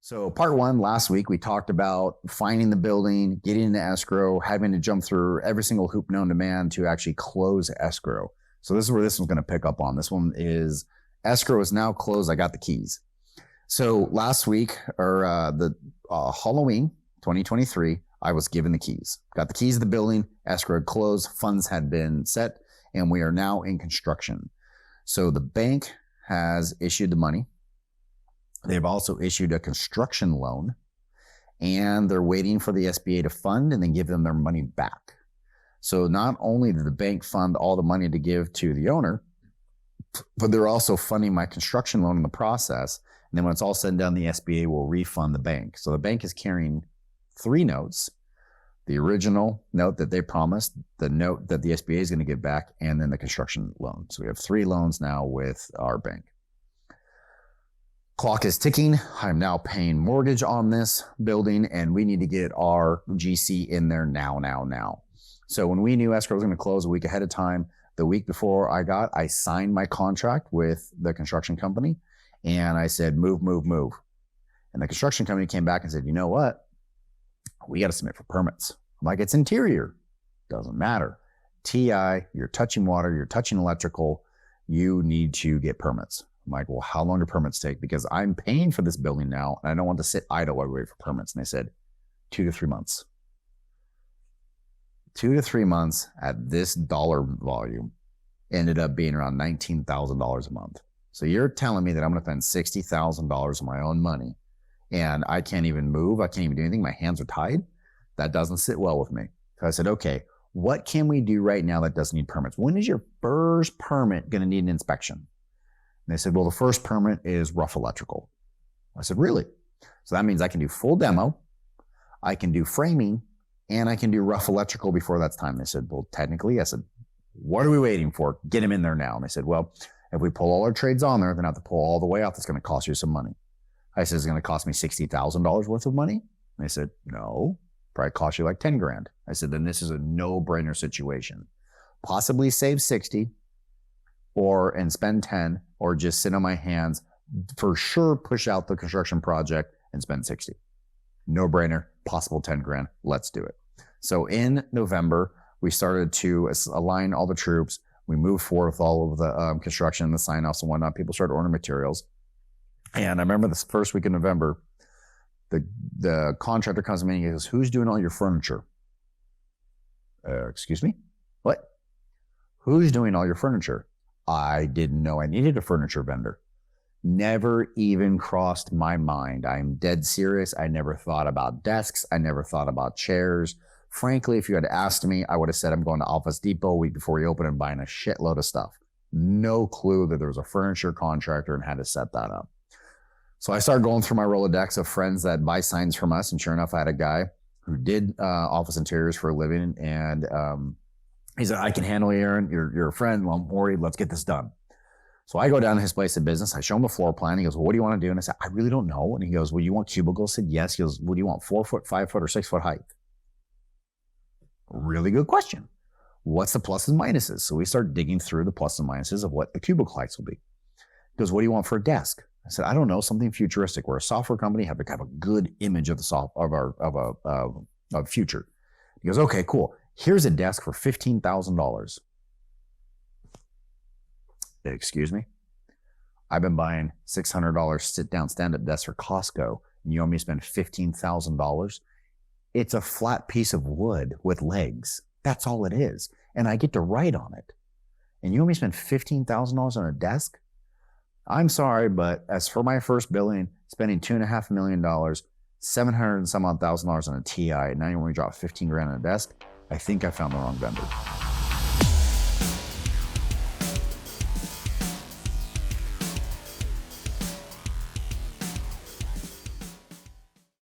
So part one, last week, we talked about finding the building, getting into escrow, having to jump through every single hoop known to man to actually close escrow. So this is where this one's going to pick up on. This one is escrow is now closed. I got the keys. So last week, or Halloween 2023, I was given the keys. Got the keys to the building, escrow had closed, funds had been set, and we are now in construction. So the bank has issued the money. They've also issued a construction loan, and they're waiting for the SBA to fund and then give them their money back. So not only did the bank fund all the money to give to the owner, but they're also funding my construction loan in the process. And then when it's all said and done, the SBA will refund the bank. So the bank is carrying three notes: the original note that they promised, the note that the SBA is going to give back, and then the construction loan. So we have three loans now with our bank. Clock is ticking. I'm now paying mortgage on this building, and we need to get our GC in there now. So when we knew escrow was going to close a week ahead of time, the week before I signed my contract with the construction company, and I said, move. And the construction company came back and said, you know what? We got to submit for permits. I'm like, it's interior. Doesn't matter. TI, you're touching water, you're touching electrical, you need to get permits. I'm like, well, how long do permits take? Because I'm paying for this building now, and I don't want to sit idle while we wait for permits. And they said 2 to 3 months. 2 to 3 months at this dollar volume ended up being around $19,000 a month. So you're telling me that I'm going to spend $60,000 of my own money, and I can't even move. I can't even do anything. My hands are tied. That doesn't sit well with me. So I said, okay, what can we do right now that doesn't need permits? When is your first permit going to need an inspection? And they said, well, the first permit is rough electrical. I said, really? So that means I can do full demo, I can do framing, and I can do rough electrical before that's time. They said, well, technically. I said, what are we waiting for? Get them in there now. And they said, well, if we pull all our trades on there, then I have to pull all the way out. That's going to cost you some money. I said, it's going to cost me $60,000 worth of money? And they said, no, probably cost you like 10 grand. I said, then this is a no-brainer situation. Possibly save 60 and spend 10, or just sit on my hands, for sure push out the construction project and spend 60. No brainer, possible 10 grand. Let's do it. So in November, we started to align all the troops. We moved forward with all of the construction, the sign-offs and whatnot. People started ordering materials. And I remember this first week in November, the contractor comes to me and he goes, who's doing all your furniture? Excuse me? What? Who's doing all your furniture? I didn't know I needed a furniture vendor. Never even crossed my mind. I'm dead serious. I never thought about desks. I never thought about chairs. Frankly, if you had asked me, I would have said I'm going to Office Depot a week before we open and buying a shitload of stuff. No clue that there was a furniture contractor and had to set that up. So I started going through my Rolodex of friends that buy signs from us. And sure enough, I had a guy who did office interiors for a living. And he said, I can handle you, Aaron. You're a friend. Well, I'm worried. Let's get this done. So I go down to his place of business. I show him the floor plan. He goes, well, what do you want to do? And I said, I really don't know. And he goes, well, you want cubicles? I said, yes. He goes, what do you want? 4 foot, 5 foot, or 6 foot height? Really good question. What's the pluses and minuses? So we start digging through the pluses and minuses of what the cubicle heights will be. He goes, what do you want for a desk? I said, I don't know, something futuristic. We're a software company, have to have a good image of the future. He goes, okay, cool. Here's a desk for $15,000. Excuse me? I've been buying $600 sit-down stand-up desks for Costco, and you want me to spend $15,000? It's a flat piece of wood with legs. That's all it is. And I get to write on it. And you want me to spend $15,000 on a desk? I'm sorry, but as for my first billing, spending $2.5 million, 700 and some odd thousand dollars on a TI, and now you want me to drop 15 grand on a desk, I think I found the wrong vendor.